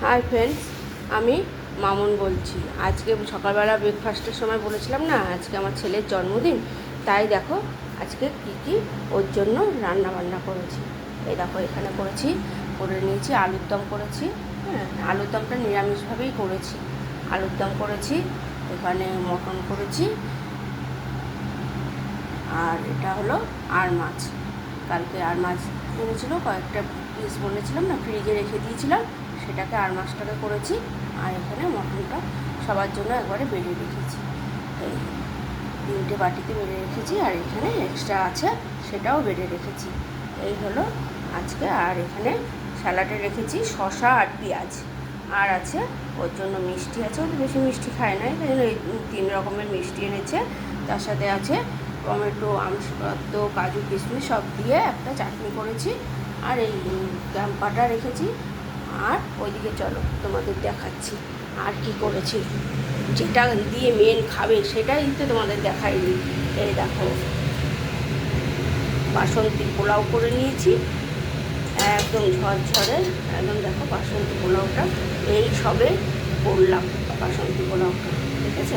Hi friends, আমি মামুন বলছি। আজকে সকালবেলা ব্রেকফাস্টের সময় বলেছিলাম না আজকে আমার ছেলের জন্মদিন, তাই দেখো আজকে কী ওর জন্য রান্না বান্না করেছি। এই দেখো এখানে করে নিয়েছি আলুর দম করেছি। হ্যাঁ, আলুর দমটা নিরামিষভাবেই করেছি। আলুর দম করেছি, এখানে মটন করেছি, আর এটা হলো আর মাছ। কালকে আর মাছ এনেছিল, কয়েকটা পিস বলেছিলাম না, ফ্রিজে রেখে দিয়েছিলাম, সেটাকে আর মাছটাকে করেছি। আর এখানে মটনটা সবার জন্য একবারে বেড়ে রেখেছি, এই 3টে বাটিতে বেড়ে রেখেছি, আর এখানে এক্সট্রা আছে সেটাও বেড়ে রেখেছি। এই হলো আজকে। আর এখানে স্যালাডে রেখেছি শসা আর পেঁয়াজ, আর আছে ওর জন্য মিষ্টি আছে, ও বেশি মিষ্টি খায় না, এই জন্য এই 3 রকমের মিষ্টি এনেছে। তার সাথে আছে টমেটো, আমসত্ত্ব, কাজু, কিশমিশ সব দিয়ে একটা চাটনি করেছি। আর এই ক্যাম্পাটা রেখেছি। আর ওইদিকে চলো তোমাদের দেখাচ্ছি আর কি করেছি, যেটা দিয়ে মেন খাবে সেটাই তো তোমাদের দেখাইনি। এই দেখো বাসন্তী পোলাও করে নিয়েছি, একদম ঝরঝরে, একদম দেখো বাসন্তী পোলাওটা এই সবে করলাম। বাসন্তী পোলাওটা দেখেছ,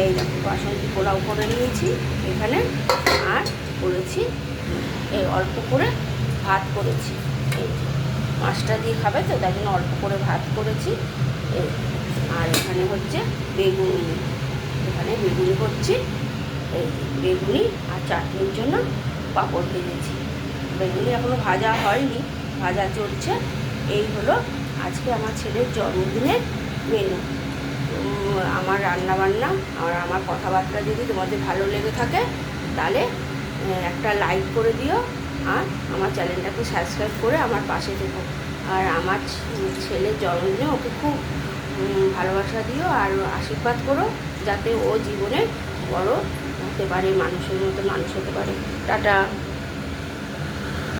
এই দেখো বাসন্তী পোলাও করে নিয়েছি এখানে। আর করেছি এই অল্প করে ভাত করেছি, এই মাছটা দিয়ে খাবে তো তাই জন্য অল্প করে ভাত করেছি। এই আর এখানে হচ্ছে বেগুনি, এখানে বেগুনি করছি, এই বেগুনি আর চাটনির জন্য পাঁপড় ভেজেছি। বেগুনি এখনও ভাজা হয়নি, ভাজা চলছে। এই হলো আজকে আমার ছেলের জন্মদিনের মেনু। আমার রান্নাবান্না আর আমার কথাবার্তা যদি তোমাদের ভালো লেগে থাকে তাহলে একটা লাইক করে দিও, আর আমার চ্যানেলটাকে সাবস্ক্রাইব করে আমার পাশে থেকো। আর আমার ছেলের জন্মদিনে ওকে খুব ভালোবাসা দিও আর আশীর্বাদ করো, যাতে ও জীবনে বড় হতে পারে, মানুষের মতো মানুষ হতে পারে। টাটা।